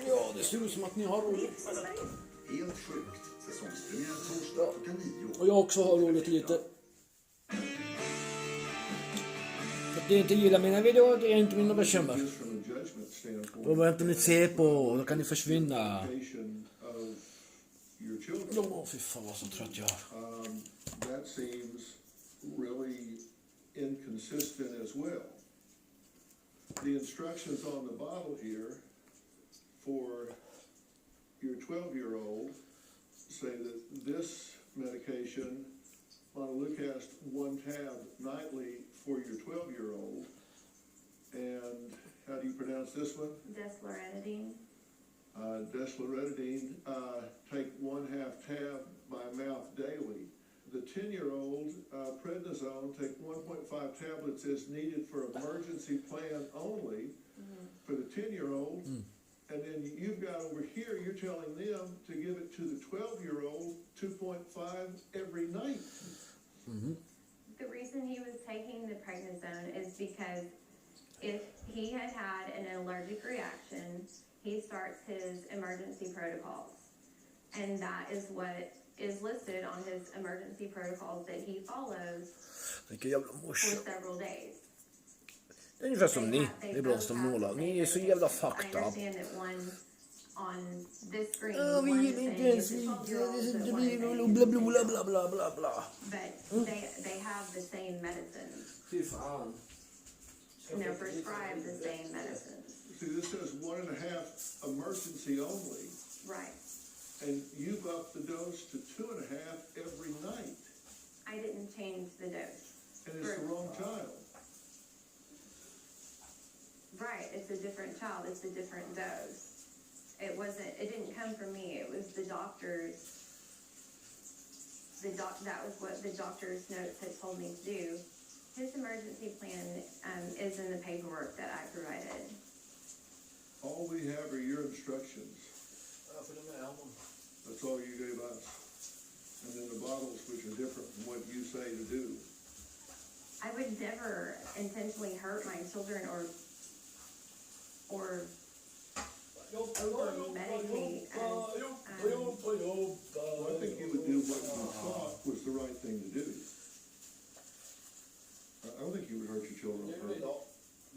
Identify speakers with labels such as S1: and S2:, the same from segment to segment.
S1: Ja, det ser ut som att ni har roligt.
S2: Helt sjukt. Säsongspremiär torsdag klockan 9.
S1: Och jag också har roligt lite. Att ni inte gillar mina videor, det är inte mina bekymmer. Då behöver inte ni se på, då kan ni försvinna. Åh, fy fan vad så trött jag är.
S3: That seems really inconsistent as well. The instructions on the bottle here for your 12-year-old say that this medication, montelukast 1 tab nightly for your 12-year-old. And how do you pronounce this one?
S4: Desloratadine.
S3: Desloratadine, take 1/2 tab by mouth daily. The 10-year-old, prednisone, take 1.5 tablets as needed for emergency plan only for the 10-year-old. And then you've got over here, you're telling them to give it to the 12-year-old, 2.5 every night.
S4: The reason he was taking the prednisone is because if he had had an allergic reaction, he starts his emergency protocols. And that is what is listed on his emergency protocols that he follows for several days.
S1: Det är ungefär som ni. Det är bra som målar. Ni är så jävla fucked up.
S4: On this screen,
S1: Ja, vi gillar inte ens det blir bla bla bla bla bla bla.
S4: but they have the same medicines.
S1: Fy fan.
S4: And they're prescribed the same medicines.
S3: See, this says 1.5 emergency only.
S4: Right.
S3: And you've upped the dose to 2.5 every night.
S4: I didn't change the dose.
S3: And it's the wrong child.
S4: Right, it's a different child, it's a different dose. It didn't come from me, it was the doctor's, that was what the doctor's notes had told me to do. His emergency plan is in the paperwork that I provided.
S3: All we have are your instructions. That's all you gave us. And then the bottles, which are different from what you say to do.
S4: I would never intentionally hurt my children or over-medicate.
S3: Well, I think you would do what you thought was the right thing to do. I don't think you would hurt your children on purpose.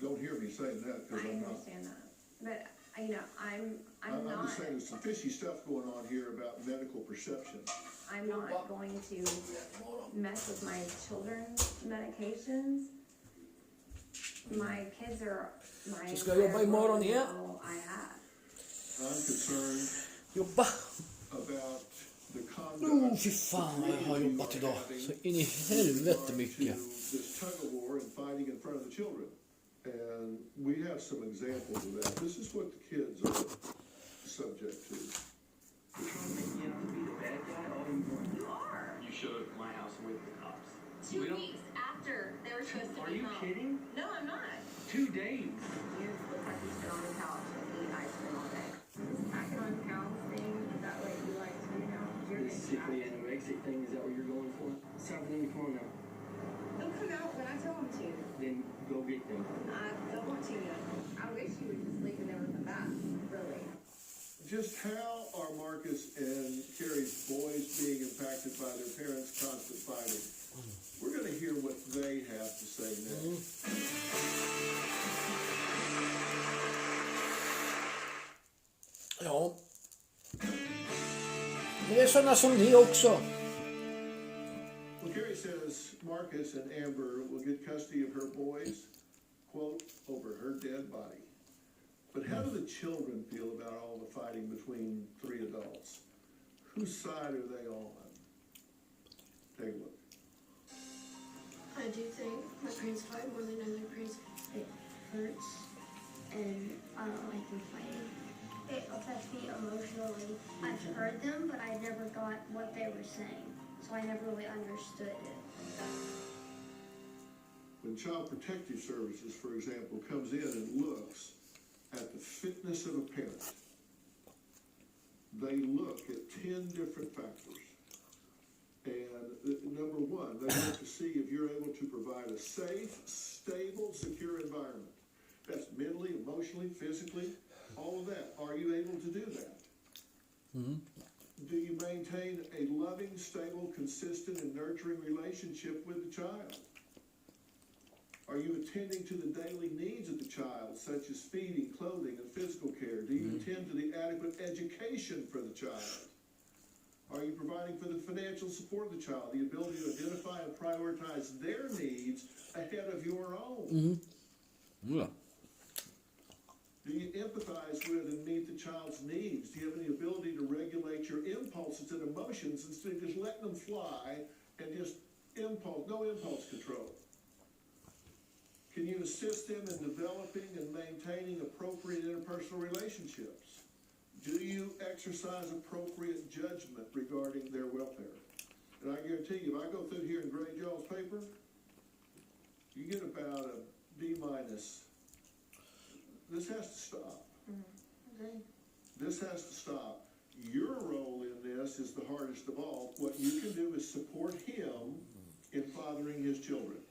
S3: Don't hear me saying that, because
S4: I
S3: I'm not.
S4: understand that. But, you know, I'm
S3: I'm
S4: not,
S3: just saying there's some fishy stuff going on here about medical perception.
S4: I'm not going to mess with my children's medications. My kids are my
S1: Så ska jag jobba imorgon igen.
S4: I have.
S3: I'm concerned
S1: Jobba.
S3: about the conduct
S1: Fy fan vad jag har jobbat idag. Så in i helvete mycket.
S3: this tug of war and fighting in front of the children. And we have some examples of that. This is what the kids are subject to.
S5: You're trying to make me out to be the bad guy all you want.
S4: You are.
S5: You showed up at my house with the cops.
S4: 2
S5: We don't-
S4: weeks after they were supposed to
S5: Are
S4: be
S5: you
S4: home.
S5: kidding?
S4: No, I'm not.
S5: 2 days.
S4: You look like you sit on the couch and eat ice cream all day. This packing on pounds thing, is that what you like to do now? You're
S5: This sickly anorexic thing, is that what you're going for? It's time for them to come on now.
S4: They'll come out when I tell them to.
S5: Then go get them.
S4: I don't want to yet. I wish you would just leave and never come back, really.
S3: Just how are Marcus and Carrie's boys being impacted by their parents' constant fighting? We're going to hear what they have to say next.
S1: Ja. Men det är sådana som ni också.
S3: Well, Carrie says Marcus and Amber will get custody of her boys, quote, over her dead body. But how do the children feel about all the fighting between 3 adults? Whose side are they on? Take a look.
S6: I do think my parents fight more than other parents. It hurts, and I don't like them fighting. It affects me emotionally. I've heard them, but I never got what they were saying, so I never really understood it.
S3: When Child Protective Services, for example, comes in and looks at the fitness of a parent, they look at 10 different factors. And number one, they look to see if you're able to provide a safe, stable, secure environment. That's mentally, emotionally, physically, all of of that. Are you able to do that?
S1: Mhm.
S3: Do you maintain a loving, stable, consistent, and nurturing relationship with the child? Are you attending to the daily needs of the child, such as feeding, clothing, and physical care? Do you attend to the adequate education for the child? Are you providing for the financial support of the child, the ability to identify and prioritize their needs ahead of your own?
S1: Ja.
S3: Do you empathize with and meet the child's needs? Do you have the ability to regulate your impulses and emotions instead of just letting them fly and just no impulse control? Can you assist them in developing and maintaining appropriate interpersonal relationships? Do you exercise appropriate judgment regarding their welfare? And I guarantee you, if I go through here and grade y'all's paper, you get about a B minus. This has to stop. Okay? This has to stop. Your role in this is the hardest of all. What you can do is support him in fathering his children.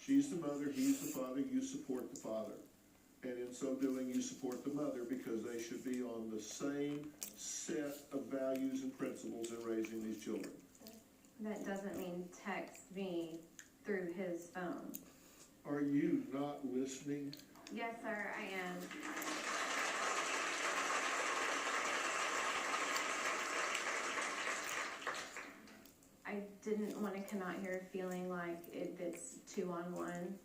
S3: She's the mother, he's the father, you support the father. And in so doing, you support the mother because they should be on the same set of values and principles in raising these children.
S4: That doesn't mean text me through his phone.
S3: Are you not listening?
S4: Yes, sir, I am. I didn't want to come out here feeling like it's 2-on-1,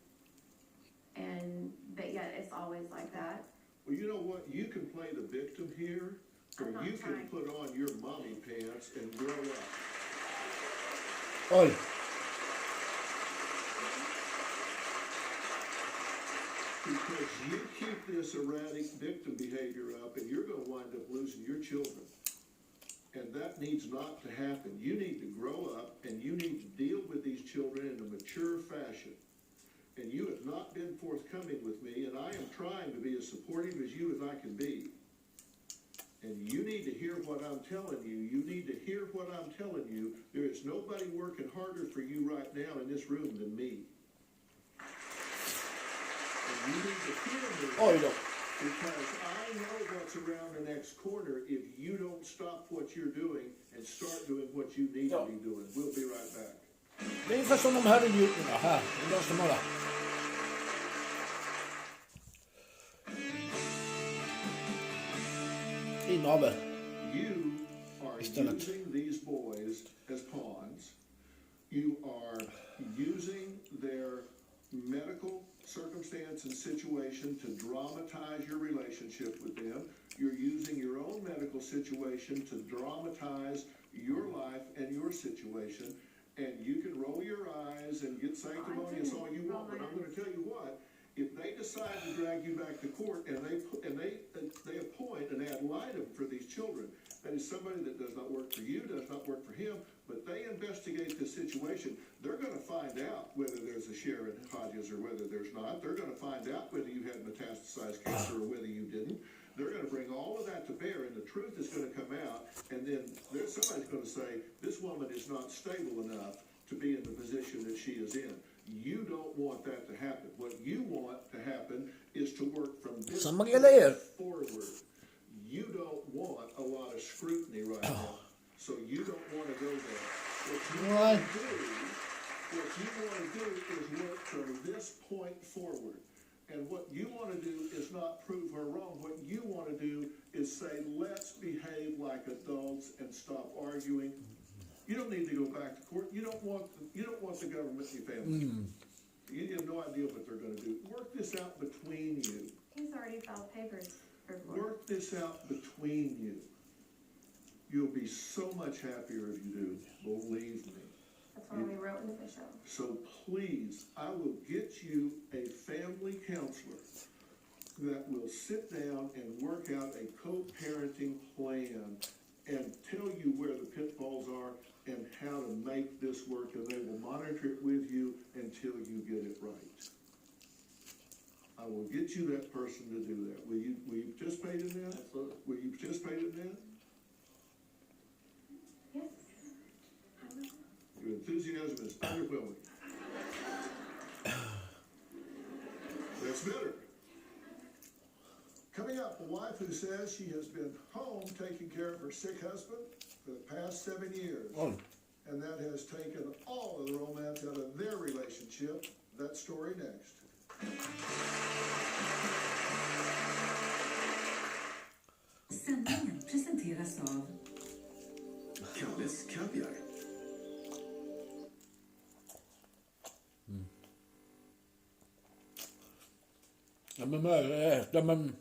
S4: but yet it's always like that.
S3: Well, you know what? You can play the victim here, or
S4: I'm not
S3: you can
S4: trying.
S3: put on your mommy pants and grow up.
S1: Oj.
S3: Because you keep this erratic victim behavior up and you're going to wind up losing your children. And that needs not to happen. You need to grow up and you need to deal with these children in a mature fashion. And you have not been forthcoming with me, and I am trying to be as supportive as you as I can be. And you need to hear what I'm telling you. You need to hear what I'm telling you. There is nobody working harder for you right now in this room than me. And you need to hear me.
S1: Oj då.
S3: Because I know what's around the next corner if you don't stop what you're doing and start doing what you need to be doing. We'll be right back.
S1: Det är ungefär som de här idioterna här. De där som alla. Inavel.
S3: You are
S1: Istället.
S3: using these boys as pawns. You are using their medical circumstance and situation to dramatize your relationship with them. You're using your own medical situation to dramatize your life and your situation. And you can roll your eyes and get sanctimonious all you want, but I'm going to tell you what. If they decide to drag you back to court and they appoint an ad litem for these children, that is somebody that does not work for you, does not work for him, but they investigate this situation, they're going to find out whether there's a Sharon Hodges or whether there's not. They're going to find out whether you had metastasized cancer or whether you didn't. They're going to bring all of that to bear, and the truth is going to come out, and then somebody's going to say, this woman is not stable enough to be in the position that she is in. You don't want that to happen. What you want to happen is to work from this point forward. You don't want a lot of scrutiny right now, so you don't want to go there. What you want to do is work from this point forward. And what you want to do is not prove her wrong. What you want to do is say, let's behave like adults and stop arguing. You don't need to go back to court. You don't want the government in your family. You have no idea what they're going to do. Work this out between you.
S4: He's already filed papers for court.
S3: Work this out between you. You'll be so much happier if you do. Believe me.
S4: That's why we wrote an official.
S3: So please, I will get you a family counselor that will sit down and work out a co-parenting plan and tell you where the pitfalls are and how to make this work, and they will monitor it with you until you get it right. I will get you that person to do that. Will you participate in that?
S5: Absolutely.
S3: Will you participate in that?
S4: Yes.
S3: Your enthusiasm is underwhelming. That's better. Coming up A wife who says she has been home taking care of her sick husband for the past 7 years.
S1: Oj.
S3: And that has taken all of the romance out of their relationship. That story next.
S7: Sändningen presenteras av
S2: Kalles Kaviar.
S1: Ja, men äta, men...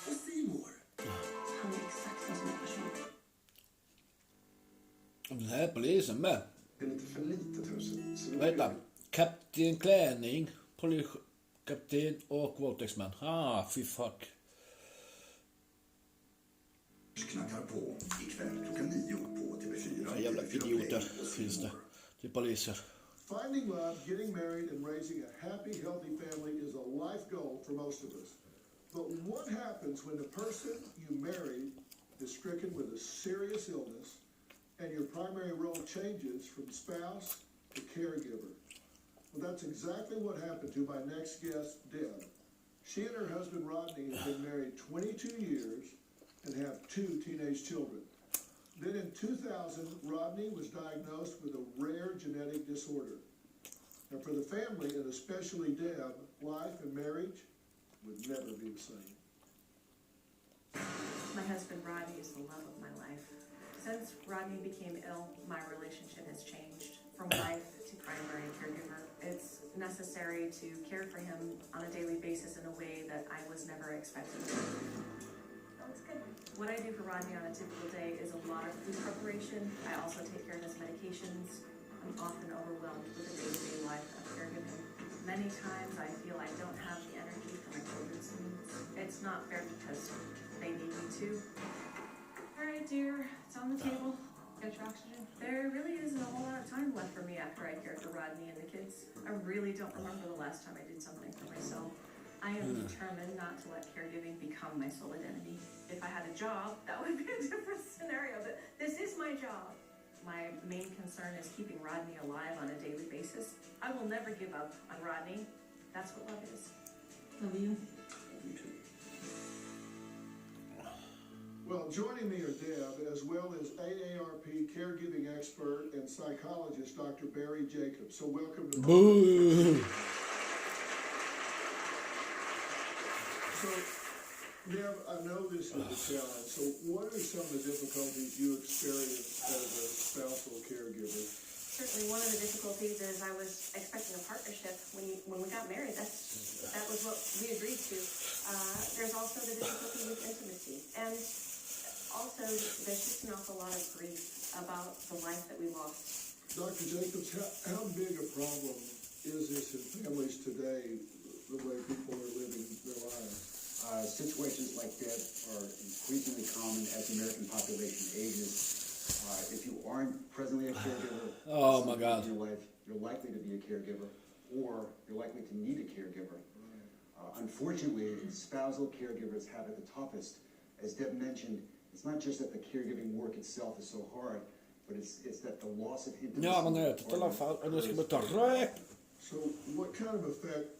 S2: Och Simor.
S7: han är exakt en sån här person.
S1: Den här polisen med.
S2: Det är lite för litet huset. Så
S1: Vad heter han? Kapten Klänning, poliskapten och våldtäktsman. Ah, fy fuck.
S2: knackar på ikväll klockan 9 på TV4.
S1: Ja, jävla idioter finns det. Till poliser.
S3: Finding love, getting married, and raising a happy, healthy family is a life goal for most of us. But what happens when the person you married is stricken with a serious illness and your primary role changes from spouse to caregiver? Well, that's exactly what happened to my next guest, Deb. She and her husband, Rodney, have been married 22 years and have 2 teenage children. Then in 2000, Rodney was diagnosed with a rare genetic disorder. And for the family, and especially Deb, life and marriage would never be the same.
S8: My husband Rodney is the love of my life. Since Rodney became ill, my relationship has changed from wife to primary caregiver. It's necessary to care for him on a daily basis in a way that I was never expecting to. That's good. What I do for Rodney on a typical day is a lot of food preparation. I also take care of his medications. I'm often overwhelmed with the day-to-day life of caregiving. Many times I feel I don't have the energy for my children's needs. It's not fair because they need me too. All right, dear, it's on the table. Got your oxygen? There really isn't a whole lot of time left for me after I care for Rodney and the kids. I really don't remember the last time I did something for myself. I am determined not to let caregiving become my sole identity. If I had a job, that would be a different scenario, but this is my job. My main concern is keeping Rodney alive on a daily basis. I will never give up on Rodney. That's what love is.
S7: Love you.
S2: Me too.
S3: Well, joining me are Deb, as well as AARP caregiving expert and psychologist, Dr. Barry Jacobs. So welcome to
S1: Boo!
S3: So, Deb, I know this is a challenge. So what are some of the difficulties you experience as a spousal caregiver?
S8: Certainly, one of the difficulties is I was expecting a partnership when we got married. That was what we agreed to. There's also the difficulty with intimacy, and also there's just an awful lot of grief about the life that we lost.
S3: Dr. Jacobs, how big a problem is this in families today, the way people are living their lives?
S9: Situations like that are increasingly common as the American population ages. If you aren't presently a caregiver,
S1: Oh my God.
S9: in your life, you're likely to be a caregiver, or you're likely to need a caregiver. Unfortunately, spousal caregivers have it the toughest. As Deb mentioned, it's not just that the caregiving work itself is so hard, but it's that the loss of intimacy.
S1: Ja, men ätit i alla fall. Nu ska vi ta rök.
S3: So what kind of effect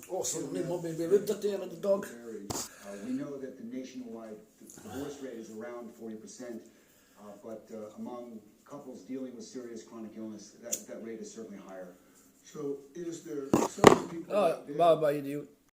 S1: Åh, så min mobil blev uppdaterad idag.
S3: marriage?
S9: We know that the nationwide divorce rate is around 40%, but among couples dealing with serious chronic illness, that rate is certainly higher.
S3: So is there some people
S1: Ja,
S3: like Deb
S1: bara idiot.